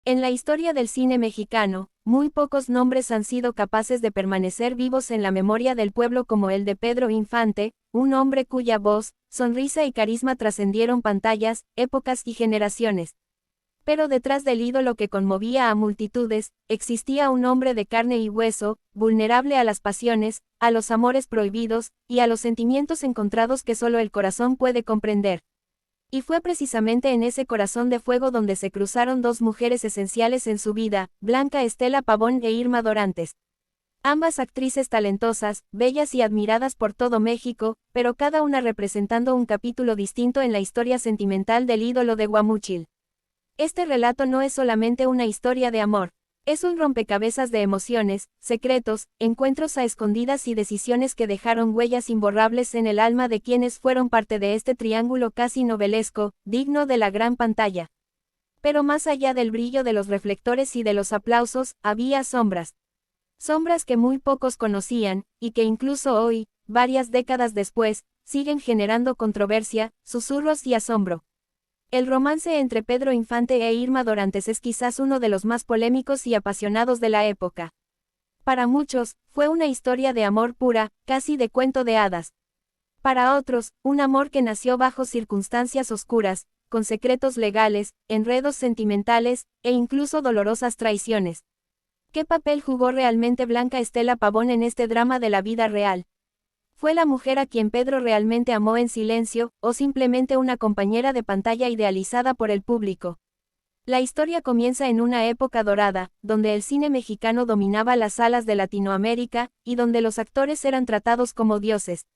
En la historia del cine mexicano, muy pocos nombres han sido capaces de permanecer vivos en la memoria del pueblo como el de Pedro Infante, un hombre cuya voz, sonrisa y carisma trascendieron pantallas, épocas y generaciones. Pero detrás del ídolo que conmovía a multitudes, existía un hombre de carne y hueso, vulnerable a las pasiones, a los amores prohibidos, y a los sentimientos encontrados que solo el corazón puede comprender. Y fue precisamente en ese corazón de fuego donde se cruzaron dos mujeres esenciales en su vida, Blanca Estela Pavón e Irma Dorantes. Ambas actrices talentosas, bellas y admiradas por todo México, pero cada una representando un capítulo distinto en la historia sentimental del ídolo de Guamúchil. Este relato no es solamente una historia de amor. Es un rompecabezas de emociones, secretos, encuentros a escondidas y decisiones que dejaron huellas imborrables en el alma de quienes fueron parte de este triángulo casi novelesco, digno de la gran pantalla. Pero más allá del brillo de los reflectores y de los aplausos, había sombras. Sombras que muy pocos conocían, y que incluso hoy, varias décadas después, siguen generando controversia, susurros y asombro. El romance entre Pedro Infante e Irma Dorantes es quizás uno de los más polémicos y apasionados de la época. Para muchos, fue una historia de amor pura, casi de cuento de hadas. Para otros, un amor que nació bajo circunstancias oscuras, con secretos legales, enredos sentimentales, e incluso dolorosas traiciones. ¿Qué papel jugó realmente Blanca Estela Pavón en este drama de la vida real? ¿Fue la mujer a quien Pedro realmente amó en silencio, o simplemente una compañera de pantalla idealizada por el público? La historia comienza en una época dorada, donde el cine mexicano dominaba las salas de Latinoamérica, y donde los actores eran tratados como dioses.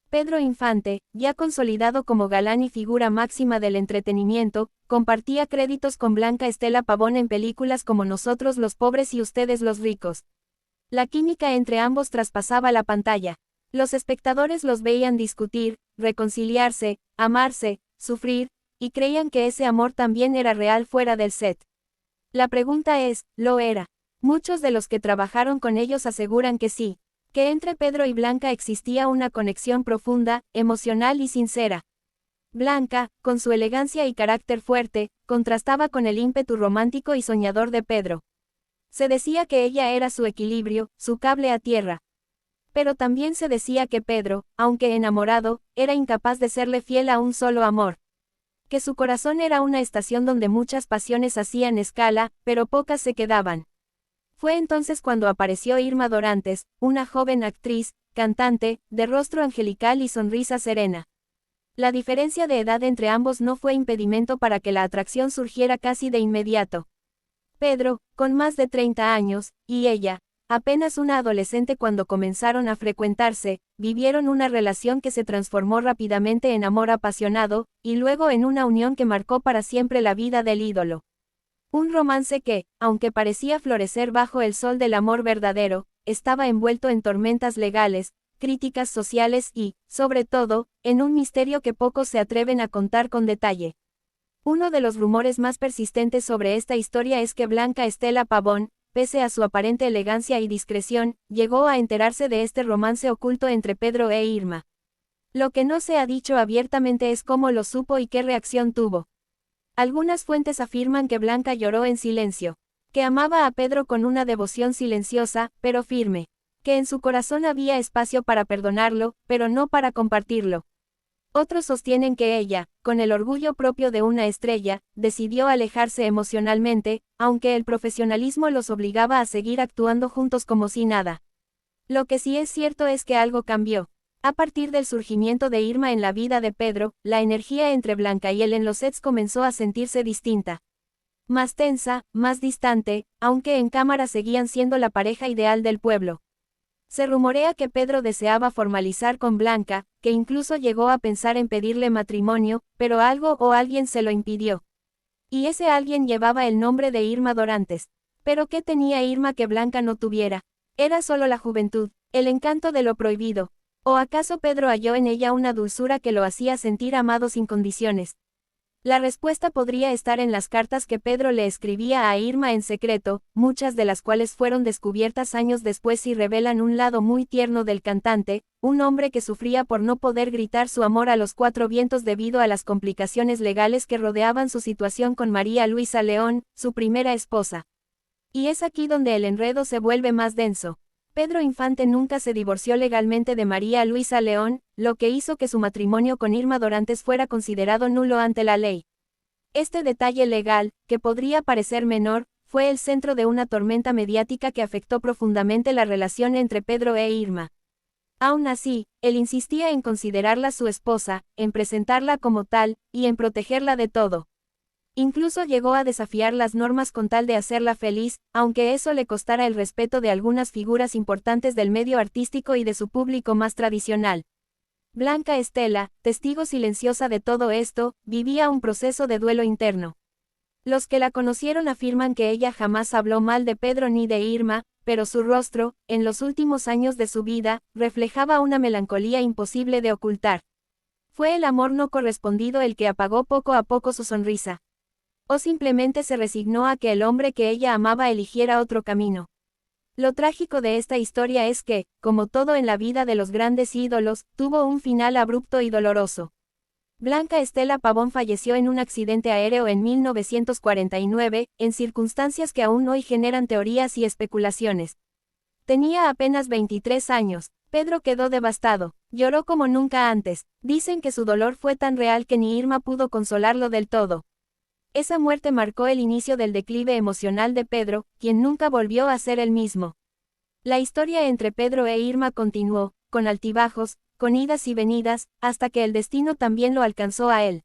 Pedro Infante, ya consolidado como galán y figura máxima del entretenimiento, compartía créditos con Blanca Estela Pavón en películas como Nosotros los pobres y Ustedes los ricos. La química entre ambos traspasaba la pantalla. Los espectadores los veían discutir, reconciliarse, amarse, sufrir, y creían que ese amor también era real fuera del set. La pregunta es, ¿lo era? Muchos de los que trabajaron con ellos aseguran que sí, que entre Pedro y Blanca existía una conexión profunda, emocional y sincera. Blanca, con su elegancia y carácter fuerte, contrastaba con el ímpetu romántico y soñador de Pedro. Se decía que ella era su equilibrio, su cable a tierra. Pero también se decía que Pedro, aunque enamorado, era incapaz de serle fiel a un solo amor. Que su corazón era una estación donde muchas pasiones hacían escala, pero pocas se quedaban. Fue entonces cuando apareció Irma Dorantes, una joven actriz, cantante, de rostro angelical y sonrisa serena. La diferencia de edad entre ambos no fue impedimento para que la atracción surgiera casi de inmediato. Pedro, con más de 30 años, y ella, apenas una adolescente cuando comenzaron a frecuentarse, vivieron una relación que se transformó rápidamente en amor apasionado, y luego en una unión que marcó para siempre la vida del ídolo. Un romance que, aunque parecía florecer bajo el sol del amor verdadero, estaba envuelto en tormentas legales, críticas sociales y, sobre todo, en un misterio que pocos se atreven a contar con detalle. Uno de los rumores más persistentes sobre esta historia es que Blanca Estela Pavón, pese a su aparente elegancia y discreción, llegó a enterarse de este romance oculto entre Pedro e Irma. Lo que no se ha dicho abiertamente es cómo lo supo y qué reacción tuvo. Algunas fuentes afirman que Blanca lloró en silencio, que amaba a Pedro con una devoción silenciosa, pero firme, que en su corazón había espacio para perdonarlo, pero no para compartirlo. Otros sostienen que ella, con el orgullo propio de una estrella, decidió alejarse emocionalmente, aunque el profesionalismo los obligaba a seguir actuando juntos como si nada. Lo que sí es cierto es que algo cambió. A partir del surgimiento de Irma en la vida de Pedro, la energía entre Blanca y él en los sets comenzó a sentirse distinta. Más tensa, más distante, aunque en cámara seguían siendo la pareja ideal del pueblo. Se rumorea que Pedro deseaba formalizar con Blanca, que incluso llegó a pensar en pedirle matrimonio, pero algo o alguien se lo impidió. Y ese alguien llevaba el nombre de Irma Dorantes. ¿Pero qué tenía Irma que Blanca no tuviera? Era solo la juventud, el encanto de lo prohibido. ¿O acaso Pedro halló en ella una dulzura que lo hacía sentir amado sin condiciones? La respuesta podría estar en las cartas que Pedro le escribía a Irma en secreto, muchas de las cuales fueron descubiertas años después y revelan un lado muy tierno del cantante, un hombre que sufría por no poder gritar su amor a los cuatro vientos debido a las complicaciones legales que rodeaban su situación con María Luisa León, su primera esposa. Y es aquí donde el enredo se vuelve más denso. Pedro Infante nunca se divorció legalmente de María Luisa León, lo que hizo que su matrimonio con Irma Dorantes fuera considerado nulo ante la ley. Este detalle legal, que podría parecer menor, fue el centro de una tormenta mediática que afectó profundamente la relación entre Pedro e Irma. Aún así, él insistía en considerarla su esposa, en presentarla como tal, y en protegerla de todo. Incluso llegó a desafiar las normas con tal de hacerla feliz, aunque eso le costara el respeto de algunas figuras importantes del medio artístico y de su público más tradicional. Blanca Estela, testigo silenciosa de todo esto, vivía un proceso de duelo interno. Los que la conocieron afirman que ella jamás habló mal de Pedro ni de Irma, pero su rostro, en los últimos años de su vida, reflejaba una melancolía imposible de ocultar. Fue el amor no correspondido el que apagó poco a poco su sonrisa. O simplemente se resignó a que el hombre que ella amaba eligiera otro camino. Lo trágico de esta historia es que, como todo en la vida de los grandes ídolos, tuvo un final abrupto y doloroso. Blanca Estela Pavón falleció en un accidente aéreo en 1949, en circunstancias que aún hoy generan teorías y especulaciones. Tenía apenas 23 años. Pedro quedó devastado, lloró como nunca antes. Dicen que su dolor fue tan real que ni Irma pudo consolarlo del todo. Esa muerte marcó el inicio del declive emocional de Pedro, quien nunca volvió a ser el mismo. La historia entre Pedro e Irma continuó, con altibajos, con idas y venidas, hasta que el destino también lo alcanzó a él.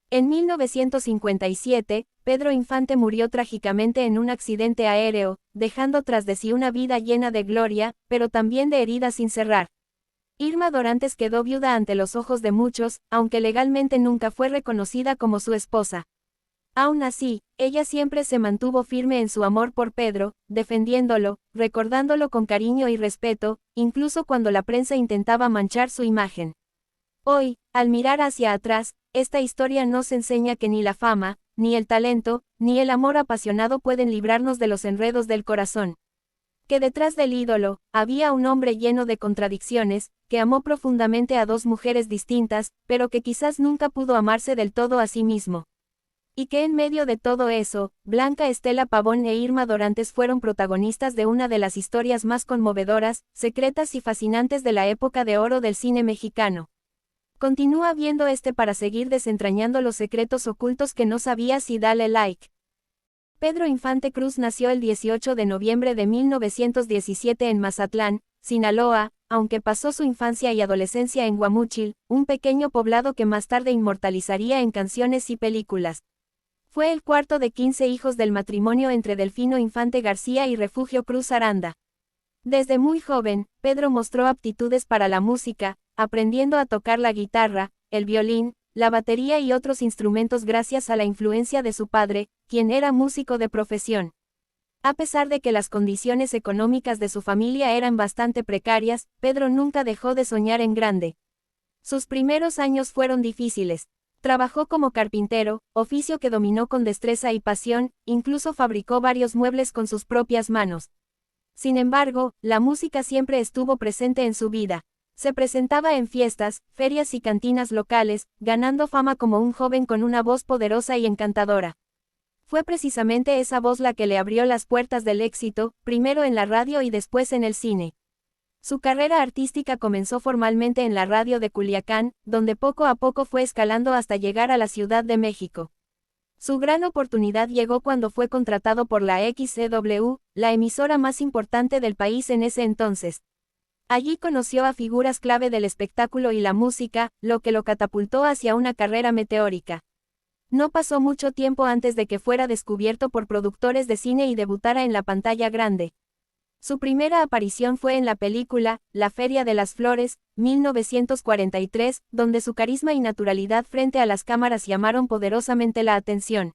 En 1957, Pedro Infante murió trágicamente en un accidente aéreo, dejando tras de sí una vida llena de gloria, pero también de heridas sin cerrar. Irma Dorantes quedó viuda ante los ojos de muchos, aunque legalmente nunca fue reconocida como su esposa. Aún así, ella siempre se mantuvo firme en su amor por Pedro, defendiéndolo, recordándolo con cariño y respeto, incluso cuando la prensa intentaba manchar su imagen. Hoy, al mirar hacia atrás, esta historia nos enseña que ni la fama, ni el talento, ni el amor apasionado pueden librarnos de los enredos del corazón. Que detrás del ídolo, había un hombre lleno de contradicciones, que amó profundamente a dos mujeres distintas, pero que quizás nunca pudo amarse del todo a sí mismo. Y que en medio de todo eso, Blanca Estela Pavón e Irma Dorantes fueron protagonistas de una de las historias más conmovedoras, secretas y fascinantes de la época de oro del cine mexicano. Continúa viendo para seguir desentrañando los secretos ocultos que no sabías y dale like. Pedro Infante Cruz nació el 18 de noviembre de 1917 en Mazatlán, Sinaloa, aunque pasó su infancia y adolescencia en Guamúchil, un pequeño poblado que más tarde inmortalizaría en canciones y películas. Fue el cuarto de 15 hijos del matrimonio entre Delfino Infante García y Refugio Cruz Aranda. Desde muy joven, Pedro mostró aptitudes para la música, aprendiendo a tocar la guitarra, el violín, la batería y otros instrumentos gracias a la influencia de su padre, quien era músico de profesión. A pesar de que las condiciones económicas de su familia eran bastante precarias, Pedro nunca dejó de soñar en grande. Sus primeros años fueron difíciles. Trabajó como carpintero, oficio que dominó con destreza y pasión, incluso fabricó varios muebles con sus propias manos. Sin embargo, la música siempre estuvo presente en su vida. Se presentaba en fiestas, ferias y cantinas locales, ganando fama como un joven con una voz poderosa y encantadora. Fue precisamente esa voz la que le abrió las puertas del éxito, primero en la radio y después en el cine. Su carrera artística comenzó formalmente en la radio de Culiacán, donde poco a poco fue escalando hasta llegar a la Ciudad de México. Su gran oportunidad llegó cuando fue contratado por la XCW, la emisora más importante del país en ese entonces. Allí conoció a figuras clave del espectáculo y la música, lo que lo catapultó hacia una carrera meteórica. No pasó mucho tiempo antes de que fuera descubierto por productores de cine y debutara en la pantalla grande. Su primera aparición fue en la película, La Feria de las Flores, 1943, donde su carisma y naturalidad frente a las cámaras llamaron poderosamente la atención.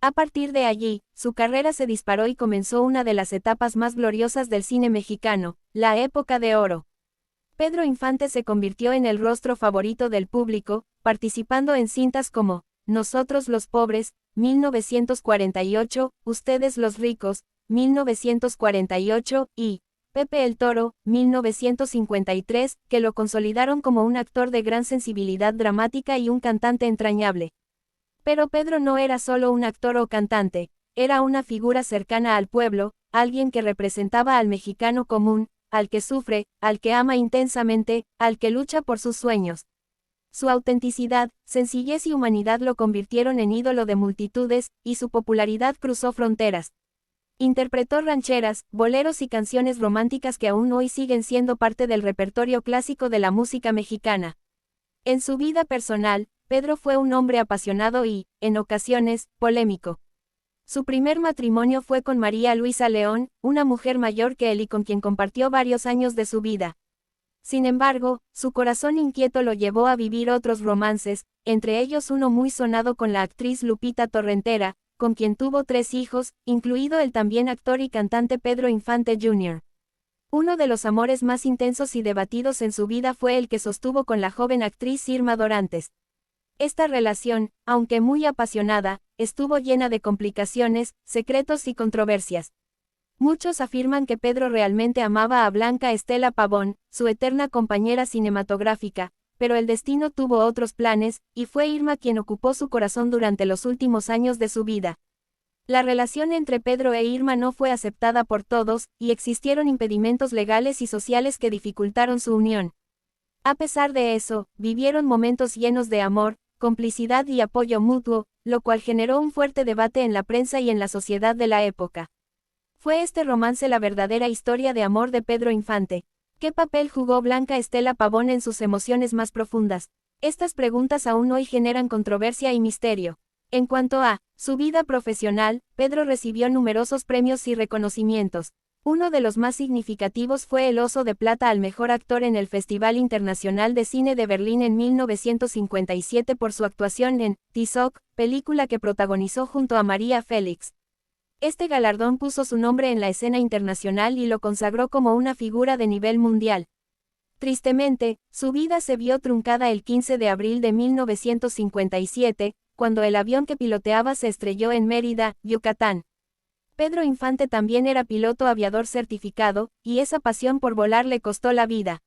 A partir de allí, su carrera se disparó y comenzó una de las etapas más gloriosas del cine mexicano, la época de oro. Pedro Infante se convirtió en el rostro favorito del público, participando en cintas como Nosotros los pobres, 1948, Ustedes los ricos, 1948, y Pepe el Toro, 1953, que lo consolidaron como un actor de gran sensibilidad dramática y un cantante entrañable. Pero Pedro no era solo un actor o cantante, era una figura cercana al pueblo, alguien que representaba al mexicano común, al que sufre, al que ama intensamente, al que lucha por sus sueños. Su autenticidad, sencillez y humanidad lo convirtieron en ídolo de multitudes, y su popularidad cruzó fronteras. Interpretó rancheras, boleros y canciones románticas que aún hoy siguen siendo parte del repertorio clásico de la música mexicana. En su vida personal, Pedro fue un hombre apasionado y, en ocasiones, polémico. Su primer matrimonio fue con María Luisa León, una mujer mayor que él y con quien compartió varios años de su vida. Sin embargo, su corazón inquieto lo llevó a vivir otros romances, entre ellos uno muy sonado con la actriz Lupita Torrentera, con quien tuvo 3 hijos, incluido el también actor y cantante Pedro Infante Jr. Uno de los amores más intensos y debatidos en su vida fue el que sostuvo con la joven actriz Irma Dorantes. Esta relación, aunque muy apasionada, estuvo llena de complicaciones, secretos y controversias. Muchos afirman que Pedro realmente amaba a Blanca Estela Pavón, su eterna compañera cinematográfica, pero el destino tuvo otros planes, y fue Irma quien ocupó su corazón durante los últimos años de su vida. La relación entre Pedro e Irma no fue aceptada por todos, y existieron impedimentos legales y sociales que dificultaron su unión. A pesar de eso, vivieron momentos llenos de amor, complicidad y apoyo mutuo, lo cual generó un fuerte debate en la prensa y en la sociedad de la época. ¿Fue este romance la verdadera historia de amor de Pedro Infante? ¿Qué papel jugó Blanca Estela Pavón en sus emociones más profundas? Estas preguntas aún hoy generan controversia y misterio. En cuanto a su vida profesional, Pedro recibió numerosos premios y reconocimientos. Uno de los más significativos fue el Oso de Plata al mejor actor en el Festival Internacional de Cine de Berlín en 1957 por su actuación en Tizoc, película que protagonizó junto a María Félix. Este galardón puso su nombre en la escena internacional y lo consagró como una figura de nivel mundial. Tristemente, su vida se vio truncada el 15 de abril de 1957, cuando el avión que piloteaba se estrelló en Mérida, Yucatán. Pedro Infante también era piloto aviador certificado, y esa pasión por volar le costó la vida.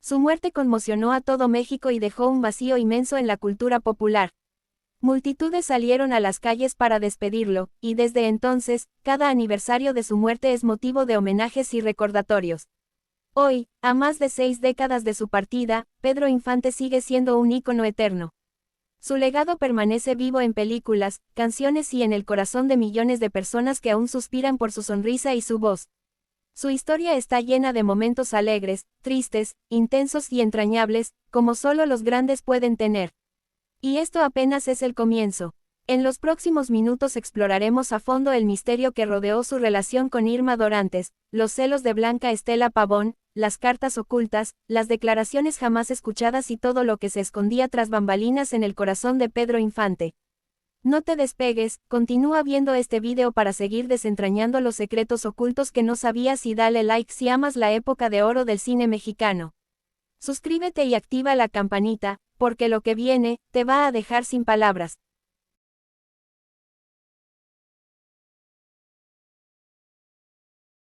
Su muerte conmocionó a todo México y dejó un vacío inmenso en la cultura popular. Multitudes salieron a las calles para despedirlo, y desde entonces, cada aniversario de su muerte es motivo de homenajes y recordatorios. Hoy, a más de 6 décadas de su partida, Pedro Infante sigue siendo un ícono eterno. Su legado permanece vivo en películas, canciones y en el corazón de millones de personas que aún suspiran por su sonrisa y su voz. Su historia está llena de momentos alegres, tristes, intensos y entrañables, como solo los grandes pueden tener. Y esto apenas es el comienzo. En los próximos minutos exploraremos a fondo el misterio que rodeó su relación con Irma Dorantes, los celos de Blanca Estela Pavón, las cartas ocultas, las declaraciones jamás escuchadas y todo lo que se escondía tras bambalinas en el corazón de Pedro Infante. No te despegues, continúa viendo este video para seguir desentrañando los secretos ocultos que no sabías y dale like si amas la época de oro del cine mexicano. Suscríbete y activa la campanita, porque lo que viene, te va a dejar sin palabras.